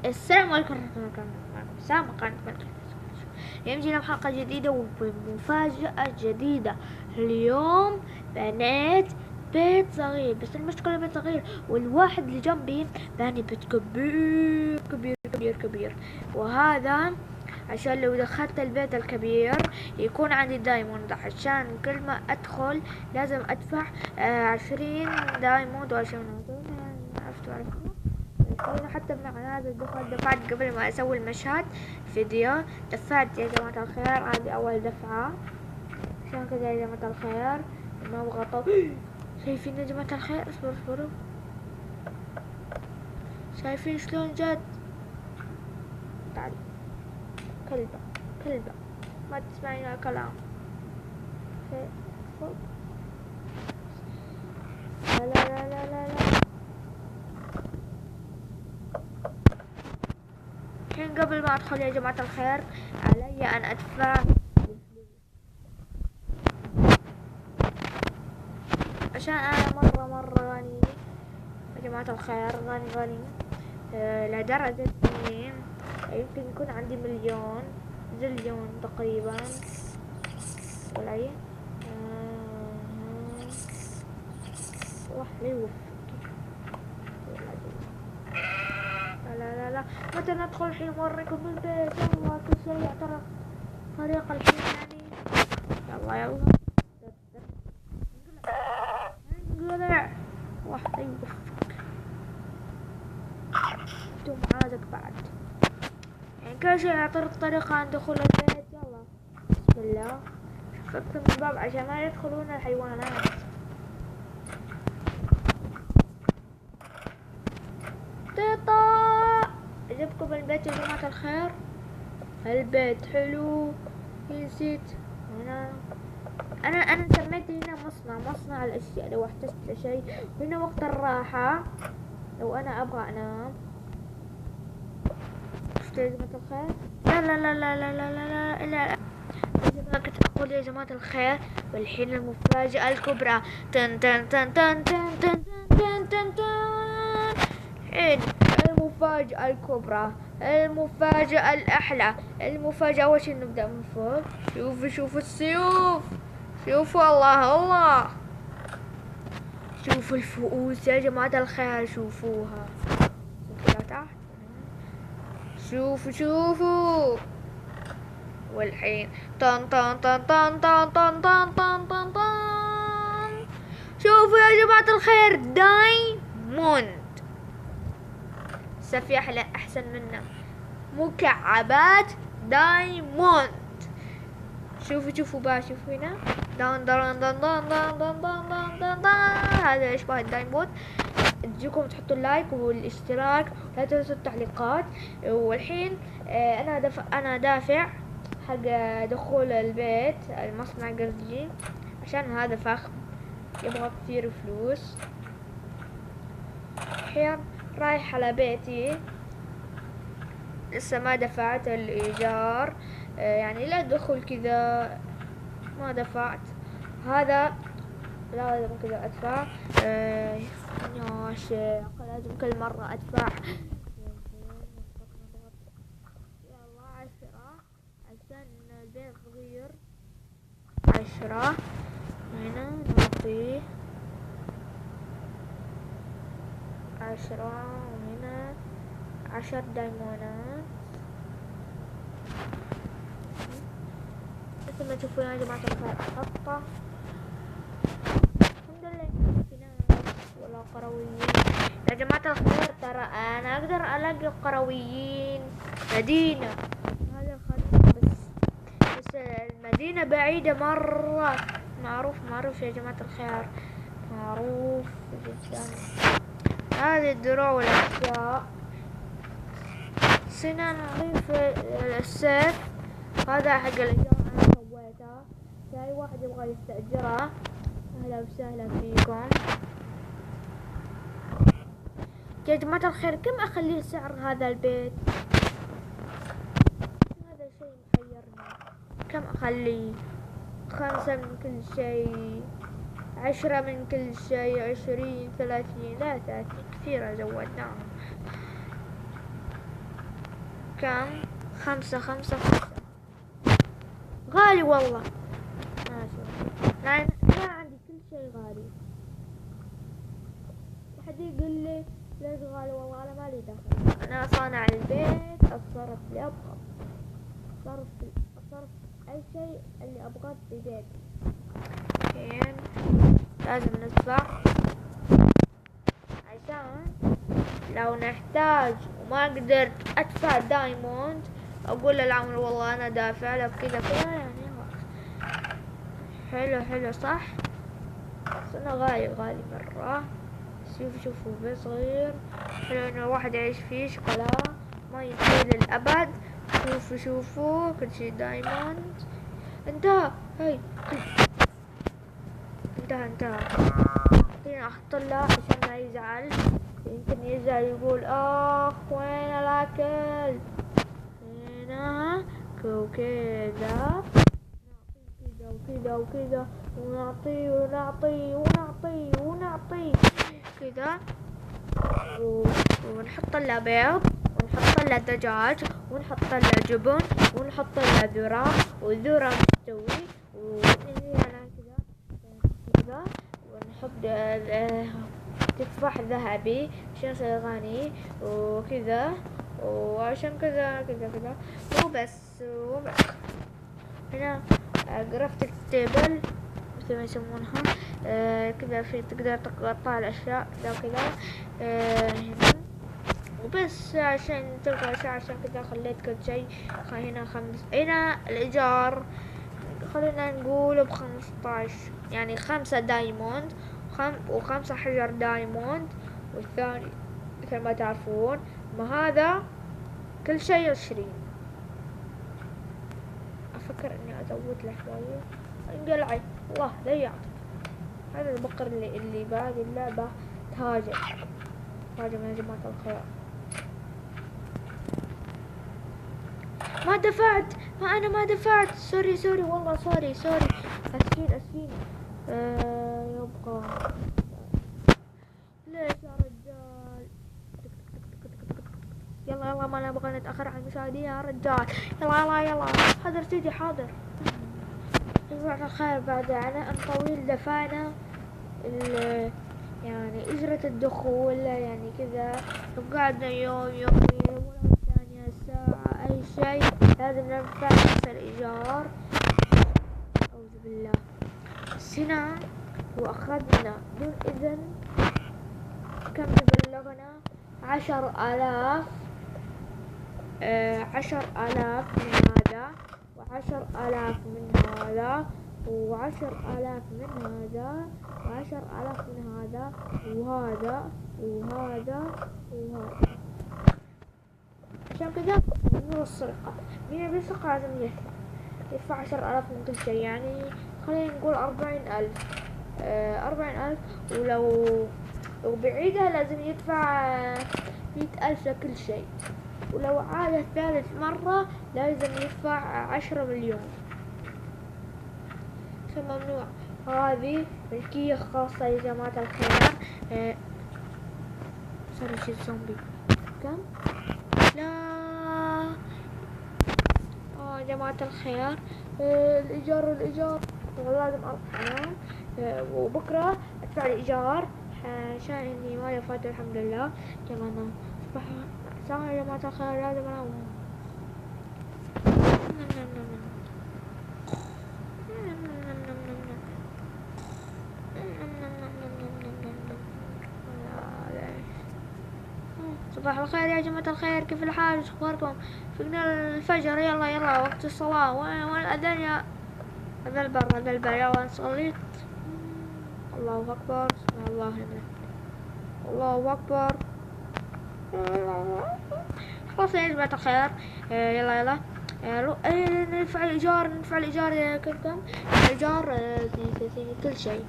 السلام عليكم ورحمة الله وبركاته. السلام عليكم. اليوم جينا بحلقة جديدة وبمفاجأة جديدة. اليوم بنيت بيت صغير، بس المشكلة بيت صغير والواحد اللي جنبي باني بيت كبير كبير كبير كبير، وهذا عشان لو دخلت البيت الكبير يكون عندي دايموند، عشان كل ما ادخل لازم ادفع 20 دايموند عرفت. أنا حتى مع هذا الدخل دفعت قبل ما أسوي المشهد فيديو، دفعت يا جماعة الخير. هذه أول دفعة، عشان كذا يا جماعة الخير ما أبغى شايفين يا جماعة الخير؟ اصبروا، شايفين شلون جد؟ تعالي كلبة ما تسمعين الكلام. لا لا لا لا لا, لا. الحين قبل ما ادخل يا جماعة الخير علي ان ادفع، عشان انا مرة غني يا جماعة الخير، غني لدرجة اني يمكن يكون عندي مليون زليون تقريبا ولا ايه. راح يوفق. لا متى ندخل الحين اوريكم البيت. يلا كل شيء يعترف طريقة الحين يعني. يلا انقلع راح يوفق. انتم عادك بعد يعني كل شيء يعترف طريقة عن دخول البيت. يلا بسم الله. شفت من الباب عشان ما يدخلون الحيوانات. عجبكم البيت يا جماعة الخير؟ البيت حلو. نسيت انا سميت هنا مصنع الاشياء لو احتجت لشيء، هنا وقت الراحة لو انا ابغى انام. شفتوا يا جماعة الخير؟ لا كنت اقول يا جماعة الخير. والحين المفاجأة الكبرى. تن تن تن تن تن تن تن تن تن. الحين المفاجأة الكبرى، المفاجأة الأحلى، المفاجأة. أول شي نبدأ من فوق. شوفوا السيوف، شوفوا الله، شوفوا الفؤوس يا جماعة الخير، شوفوها تحت. شوفوا. والحين طن طن طن طن طن طن طن طن طن طن. شوفوا يا جماعة الخير دايموند. في احسن منه مكعبات دايموند. شوفوا بقى، شوفوا هنا دان دان دان دان دان دان دان دان دان دان. هذا يشبه الدايموند. تجيكم تحطوا اللايك والاشتراك، لا تنسوا التعليقات. والحين انا دافع حق دخول البيت المصنع قصدي، عشان هذا فخم يبغى كثير فلوس. الحين رايح على بيتي، لسه ما دفعت الإيجار، يعني لا أدخل كذا ما دفعت. هذا لازم كذا أدفع. يا شيخ لازم كل مرة أدفع. يلا 10 عشان البيت صغير. 10 هنا نعطيه 10، وهنا 10 دايمونات. مثل ما تشوفون يا جماعة الخير أحطه. الحمد لله في ناس ولا قرويين يا جماعة الخير. ترى أنا أقدر ألاقي قرويين مدينة. هذا الخريطة بس المدينة بعيدة مرة. معروف يا جماعة الخير، معروف جدا. هذه الدروع والأشياء. سنان نضيف السيف هذا حق الإيجار أنا سويته. أي واحد يبغى يستأجره أهلا وسهلا فيكم يا جماعة الخير. كم أخليه سعر هذا البيت؟ هذا شيء محيرني. كم أخليه؟ 5 من كل شيء، 10 من كل شيء، 20، 30. لا 30 كثيرة زودناهم. كم؟ 5. غالي والله. ماشي. أنا عندي كل شيء غالي. حد يقول لي ليش غالي؟ والله أنا مالي دخل. أنا صانع البيت، أتصرف اللي أبغى، أتصرف أي شيء اللي أبغاه في بيتي. الحين لازم ندفع عشان لو نحتاج وما قدرت أدفع دايموند أقول للعمل والله أنا دافع لك كذا يعني. حلو صح. بس أنا غالي مرة. شوفوا بيت صغير حلو إنه الواحد يعيش فيه. شوكولا ما ينتهي للأبد. شوفوا كل شي دايموند. انتهى. هاي انتهى. خليني أحط له عشان ما يزعل. يمكن يزعل يقول اخ وين الاكل. هنا وكذا وكذا ونعطي كذا. ونحط له بيض، ونحط له دجاج، ونحط له جبن، ونحط له ذرة وذرة مستوي كذا. ونحط تفاح ذهبي عشان يصير غني وكذا. وعشان كذا مو بس. هنا جرافتك تيبل مثل ما يسمونها. كذا في تقدر تقطع الأشياء كذا وكذا. هنا وبس عشان تلقى أشياء. عشان كذا خليت كل شيء. هنا هنا الإيجار خلينا نقول ب15 يعني 5 دايموند و5 حجر دايموند. والثاني مثل ما تعرفون ما هذا كل شيء 20. أفكر إني أزود له شوية. انقلعي الله لا يعطيك. هذا البقر اللي باقي اللعبة تهاجم يا جماعة الخير. أنا ما دفعت. سوري والله سوري. أسفين. يبقى ليش يا رجال؟ يلا ما نبغى نتأخر عن المشاهدين يا رجال. يلا حاضر سيدي حاضر. جماعة الخير بعد عناء طويل دفعنا يعني أجرة الدخول يعني كذا. وقعدنا يومين ولا ثانية ساعة أي شيء لازم ندفع نفس الإيجار. أعوذ بالله. هنا وأخذنا دون إذن كم تبلغنا 10,000. 10,000 من هذا و10,000 من هذا و10,000 من هذا و10,000 من هذا وهذا. عشان كذا من السرقة. مين بيسرق لازم يدفع 10,000 من كل شيء. يعني خلينا نقول 40,000. 40,000. ولو بعيدة لازم يدفع 100,000 لكل شيء. ولو عاد ثالث مرة لازم يدفع 10 مليون. ممنوع. هذه ملكية خاصة يا جماعة الخير. صار شي زومبي. كم؟ لا. يا جماعة الخير الإيجار لازم أروح أنام. وبكرة أدفع الإيجار عشان إني ما دفعت الحمد لله. كمان صح يا جماعة الخير لازم أنام. صباح الخير يا جماعة الخير، كيف الحال؟ وش اخباركم؟ فقنا الفجر. يلا وقت الصلاة. وين الأذان يا هذا البر يلا نصلي. الله أكبر. بسم الله الله أكبر. خلاص يا جماعة الخير. يلا ندفع الإيجار كم الإيجار كل شيء.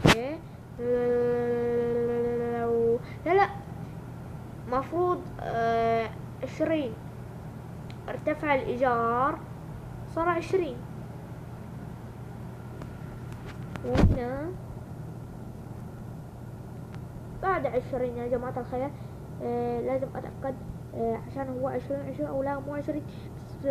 اوكي. لا مفروض 20. ارتفع الإيجار صار 20. وهنا بعد 20 يا جماعة الخير لازم أتأكد عشان هو 20 أو لا مو 20. بس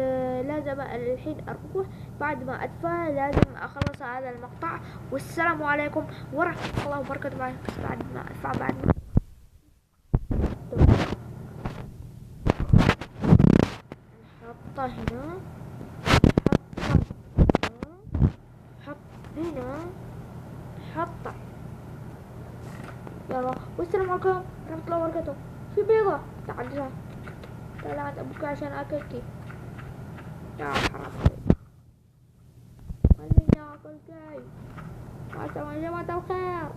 لازم الحين أروح. بعد ما أدفع لازم أخلص هذا المقطع. والسلام عليكم ورحمة الله وبركاته. بس بعد ما أدفع، بعد ما نحطه هنا، نحط هنا، نحطه. يلا والسلام عليكم ورحمة الله وبركاته. في بيضة، تعال عند أبوك عشان أكلتي. يا حرام خليني أكل كاي. مع السلامة يا جماعة الخير.